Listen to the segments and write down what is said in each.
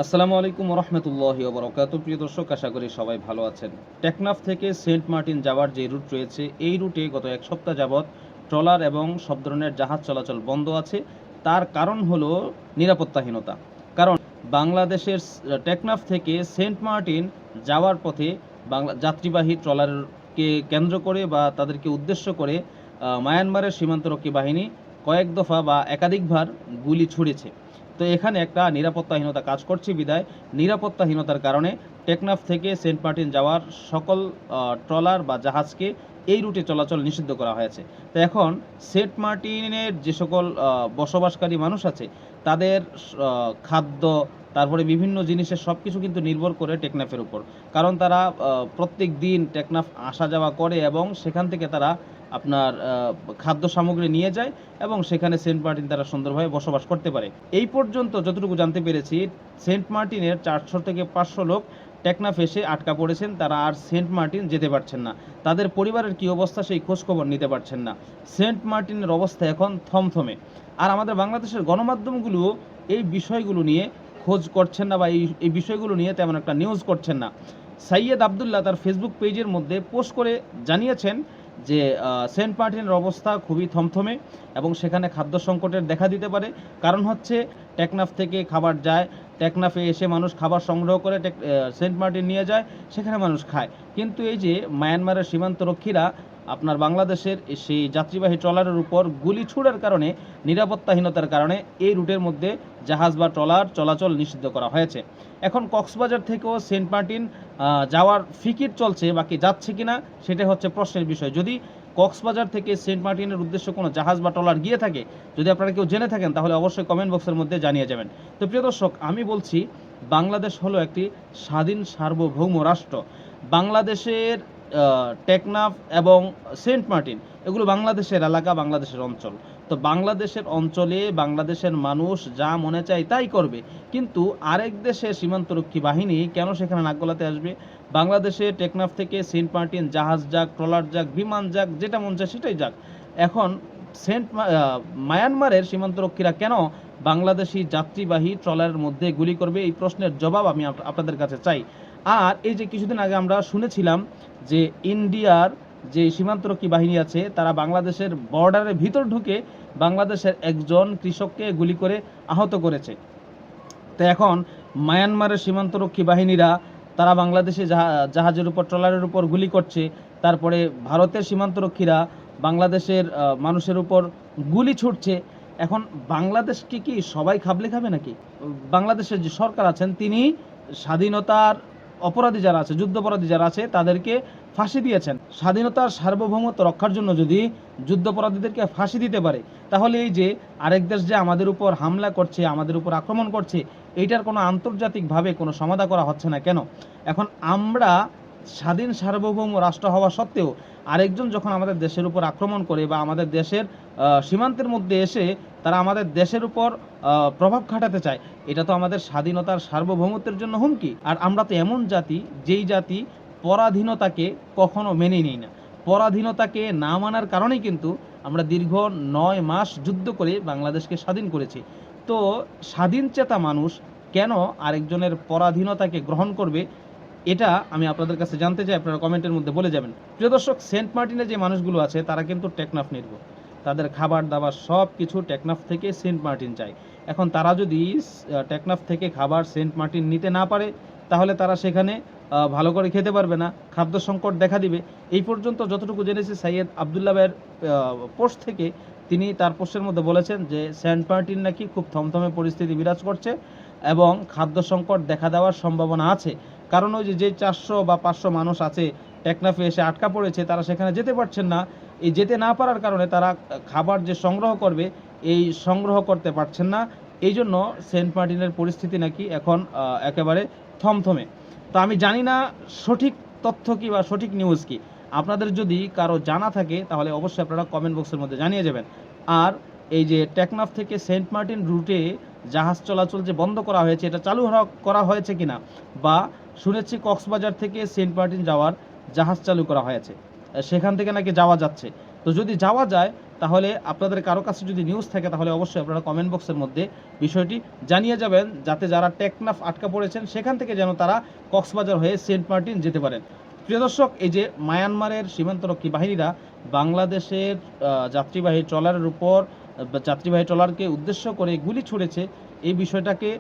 আসসালামু আলাইকুম রহমতুল্লাহি ওয়া বারাকাতুহু। প্রিয় দর্শক, আশা করি সবাই ভালো আছেন। টেকনাফ থেকে সেন্ট মার্টিন যাওয়ার যে রুট রয়েছে, এই রুটে গত এক সপ্তাহ যাবৎ ট্রলার এবং সব ধরনের জাহাজ চলাচল বন্ধ আছে। তার কারণ হলো নিরাপত্তাহীনতা। কারণ বাংলাদেশের টেকনাফ থেকে সেন্ট মার্টিন যাওয়ার পথে বাংলা যাত্রীবাহী ট্রলারকে কেন্দ্র করে বা তাদেরকে উদ্দেশ্য করে মায়ানমারের সীমান্তরক্ষী বাহিনী কয়েক দফা বা একাধিকবার গুলি ছুড়েছে। তো এখানে একটা নিরাপত্তাহীনতা কাজ করছে বিধায় নিরাপত্তাহীনতার কারণে টেকনাফ থেকে সেন্ট মার্টিন যাওয়ার সকল ট্রলার বা জাহাজকে এই রুটে চলাচল নিষিদ্ধ করা হয়েছে। তো এখন সেন্ট মার্টিনের যে সকল বসবাসকারী মানুষ আছে তাদের খাদ্য, তারপরে বিভিন্ন জিনিসের সব কিছু কিন্তু নির্ভর করে টেকনাফের উপর। কারণ তারা প্রত্যেক দিন টেকনাফ আসা যাওয়া করে এবং সেখান থেকে তারা আপনার খাদ্য সামগ্রী নিয়ে যায় এবং সেখানে সেন্ট মার্টিন তারা সুন্দরভাবে বসবাস করতে পারে। এই পর্যন্ত যতটুকু জানতে পেরেছি, সেন্ট মার্টিনের 400 থেকে 500 লোক টেকনাফ এসে আটকা পড়েছেন। তারা আর সেন্ট মার্টিন যেতে পারছেন না। তাদের পরিবারের কী অবস্থা সেই খোঁজখবর নিতে পারছেন না। সেন্ট মার্টিনের অবস্থা এখন থমথমে। আর আমাদের বাংলাদেশের গণমাধ্যমগুলো এই বিষয়গুলো নিয়ে খোঁজ করছেন না বা এই বিষয়গুলো নিয়ে তেমন একটা নিউজ করছেন না। সাইয়েদ আবদুল্লাহ তার ফেসবুক পেজের মধ্যে পোস্ট করে জানিয়েছেন যে সেন্ট মার্টিনের অবস্থা খুবই থমথমে এবং সেখানে খাদ্য সংকটের দেখা দিতে পারে। কারণ হচ্ছে টেকনাফ থেকে খাবার যায়, টেকনাফে এসে মানুষ খাবার সংগ্রহ করে সেন্ট মার্টিন নিয়ে যায়, সেখানে মানুষ খায়। কিন্তু এই যে মায়ানমারের সীমান্তরক্ষীরা আপনার বাংলাদেশের সেই যাত্রীবাহী ট্রলারের উপর গুলি ছুড়ার কারণে, নিরাপত্তাহীনতার কারণে এই রুটের মধ্যে জাহাজ বা ট্রলার চলাচল নিষিদ্ধ করা হয়েছে। এখন কক্সবাজার থেকেও সেন্ট মার্টিন যাওয়ার ফিকির চলছে, বাকি যাচ্ছে কিনা সেটা হচ্ছে প্রশ্নের বিষয়। যদি কক্সবাজার থেকে সেন্ট মার্টিনের উদ্দেশ্যে কোনো জাহাজ বা ট্রলার গিয়ে থাকে, যদি আপনারা কেউ জেনে থাকেন, তাহলে অবশ্যই কমেন্ট বক্সের মধ্যে জানিয়ে যাবেন। তো প্রিয় দর্শক, আমি বলছি বাংলাদেশ হলো একটি স্বাধীন সার্বভৌম রাষ্ট্র। বাংলাদেশের টেকনাফ এবং সেন্ট মার্টিন এগুলো বাংলাদেশের এলাকা, বাংলাদেশের অঞ্চল। তো বাংলাদেশের অঞ্চলে বাংলাদেশের মানুষ যা মনে চায় তাই করবে, কিন্তু আরেক দেশের সীমান্তরক্ষী বাহিনী কেন সেখানে নাক গলাতে আসবে? বাংলাদেশে টেকনাফ থেকে সেন্ট মার্টিন জাহাজ যাক, ট্রলার যাক, বিমান যাক, যেটা মন চায় সেটাই যাক। এখন মায়ানমারের সীমান্তরক্ষীরা কেন বাংলাদেশি যাত্রীবাহী ট্রলারের মধ্যে গুলি করবে? এই প্রশ্নের জবাব আমি আপনাদের কাছে চাই। আর এই যে কিছুদিন আগে আমরা শুনেছিলাম যে ইন্ডিয়ার যে সীমান্তরক্ষী বাহিনী আছে তারা বাংলাদেশের বর্ডারের ভিতর ঢুকে বাংলাদেশের একজন কৃষককে গুলি করে আহত করেছে। তো এখন মায়ানমারের সীমান্তরক্ষী বাহিনীরা তারা বাংলাদেশে জাহাজের উপর, ট্রলারের উপর গুলি করছে। তারপরে ভারতের সীমান্তরক্ষীরা বাংলাদেশের মানুষের উপর গুলি ছুটছে। এখন বাংলাদেশকে কি সবাই খাবলে খাবে নাকি? বাংলাদেশের যে সরকার আছেন তিনি স্বাধীনতার অপরাধী যারা আছে, যুদ্ধাপরাধী যারা আছে তাদেরকে ফাঁসি দিয়েছেন। স্বাধীনতার সার্বভৌমত্ব রক্ষার জন্য যদি যুদ্ধাপরাধীদেরকে ফাঁসি দিতে পারে, তাহলে এই যে আরেক দেশ যে আমাদের উপর হামলা করছে, আমাদের উপর আক্রমণ করছে, এইটার কোনো আন্তর্জাতিকভাবে কোনো সমাধা করা হচ্ছে না কেন? এখন আমরা স্বাধীন সার্বভৌম রাষ্ট্র হওয়া সত্ত্বেও আরেকজন যখন আমাদের দেশের উপর আক্রমণ করে বা আমাদের দেশের সীমান্তের মধ্যে এসে তারা আমাদের দেশের উপর প্রভাব খাটাতে চায়, এটা তো আমাদের স্বাধীনতার সার্বভৌমত্বের জন্য হুমকি। আর আমরা তো এমন জাতি, যেই জাতি পরাধীনতাকে কখনো মেনে নেই না। পরাধীনতাকে না মানার কারণেই কিন্তু আমরা দীর্ঘ 9 মাস যুদ্ধ করে বাংলাদেশকে স্বাধীন করেছি। তো স্বাধীন চেতা মানুষ কেন আরেকজনের পরাধীনতাকে গ্রহণ করবে? এটা আমি আপনাদের কাছে জানতে চাই, আপনারা কমেন্টের মধ্যে বলে যাবেন। প্রিয় দর্শক, সেন্ট মার্টিনে যে মানুষগুলো আছে তারা কিন্তু টেকনাফ নির্ভর। তাদের খাবার দাবার সব কিছু টেকনাফ থেকে সেন্ট মার্টিন যায়। এখন তারা যদি টেকনাফ থেকে খাবার সেন্ট মার্টিন নিতে না পারে, তাহলে তারা সেখানে ভালো করে খেতে পারবে না, খাদ্য সংকট দেখা দিবে। এই পর্যন্ত যতটুকু জেনেছি, সাইয়েদ আবদুল্লাহ ভাইয়ের পোস্ট থেকে তিনি তার পোস্টের মধ্যে বলেছেন যে সেন্ট মার্টিন নাকি খুব থমথমে পরিস্থিতি বিরাজ করছে এবং খাদ্য সংকট দেখা দেওয়ার সম্ভাবনা আছে। কারণ ওই যে 400 বা 500 মানুষ আছে টেকনাফে এসে আটকা পড়েছে, তারা সেখানে যেতে পারছেন না। এই যেতে না পারার কারণে তারা খাবার যে সংগ্রহ করবে, এই সংগ্রহ করতে পারছেন না। এই জন্য সেন্ট মার্টিনের পরিস্থিতি নাকি এখন একেবারে থমথমে। তো আমি জানি না সঠিক তথ্য কি বা সঠিক নিউজ কি। আপনাদের যদি কারো জানা থাকে তাহলে অবশ্যই আপনারা কমেন্ট বক্সের মধ্যে জানিয়ে যাবেন। আর এই যে টেকনাফ থেকে সেন্ট মার্টিন রুটে জাহাজ চলাচল যে বন্ধ করা হয়েছে, এটা চালু করা হয়েছে কিনা, বা শুনেছি কক্সবাজার থেকে সেন্ট মার্টিন যাওয়ার জাহাজ চালু করা হয়েছে, সেখান থেকে নাকি যাওয়া যাচ্ছে। তো যদি যাওয়া যায় তাহলে আপনাদের কারো কাছে যদি নিউজ থাকে তাহলে অবশ্যই আপনারা কমেন্ট বক্সের মধ্যে বিষয়টি জানিয়ে যাবেন, যাতে যারা টেকনাফ আটকা পড়েছেন সেখান থেকে যেন তারা কক্সবাজার হয়ে সেন্ট মার্টিন যেতে পারেন। প্রিয় দর্শক, এই যে মায়ানমারের সীমান্তরক্ষী বাহিনীরা বাংলাদেশের যাত্রীবাহী ট্রলারের উপর যাত্রীবাহী ট্রলারকে উদ্দেশ্য করে গুলি ছুড়েছে, এই বিষয়টাকে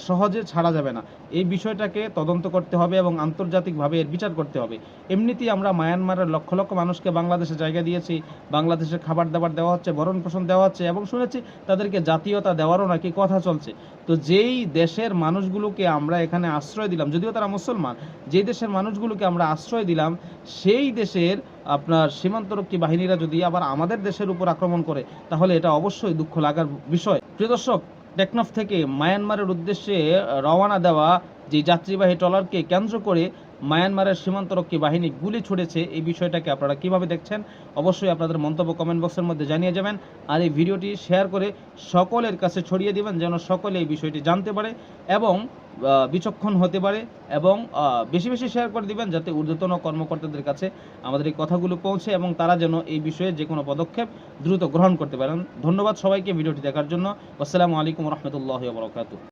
সহজে ছাড়া যাবে না। এই বিষয়টাকে তদন্ত করতে হবে এবং আন্তর্জাতিকভাবে এর বিচার করতে হবে। এমনিতেই আমরা মায়ানমারের লক্ষ লক্ষ মানুষকে বাংলাদেশে জায়গা দিয়েছি, বাংলাদেশের খাবার দাবার দেওয়া হচ্ছে, ভরণ পোষণ দেওয়া হচ্ছে এবং শুনেছি তাদেরকে জাতীয়তা দেওয়ারও নাকি কথা চলছে। তো যেই দেশের মানুষগুলোকে আমরা এখানে আশ্রয় দিলাম, যদিও তারা মুসলমান, যেই দেশের মানুষগুলোকে আমরা আশ্রয় দিলাম সেই দেশের আপনার সীমান্তরক্ষী বাহিনীরা যদি আবার আমাদের দেশের উপর আক্রমণ করে তাহলে এটা অবশ্যই দুঃখ লাগার বিষয়। প্রিয় দর্শক, টেকনাফ থেকে মায়ানমারের উদ্দেশ্যে রওনা দেওয়া যে যাত্রীবাহী ট্রলারকে কেন্দ্র করে মায়ানমারের সীমান্তরক্ষী বাহিনী গুলি ছুড়েছে, এই বিষয়টাকে আপনারা কিভাবে দেখছেন অবশ্যই আপনাদের মন্তব্য কমেন্ট বক্সের মধ্যে জানিয়ে যাবেন। আর এই ভিডিওটি শেয়ার করে সকলের কাছে ছড়িয়ে দিবেন যেন সকলে এই বিষয়টি জানতে পারে এবং বিচক্ষণ হতে পারে, এবং বেশি বেশি শেয়ার করে দিবেন যাতে ঊর্ধ্বতন কর্মকর্তাদের কাছে আমাদের এই কথাগুলো পৌঁছে এবং তারা যেন এই বিষয়ে যে কোনো পদক্ষেপ দ্রুত গ্রহণ করতে পারেন। ধন্যবাদ সবাইকে ভিডিওটি দেখার জন্য। আসসালামু আলাইকুম রহমতুল্লাহি ওয়া বারাকাতুহু।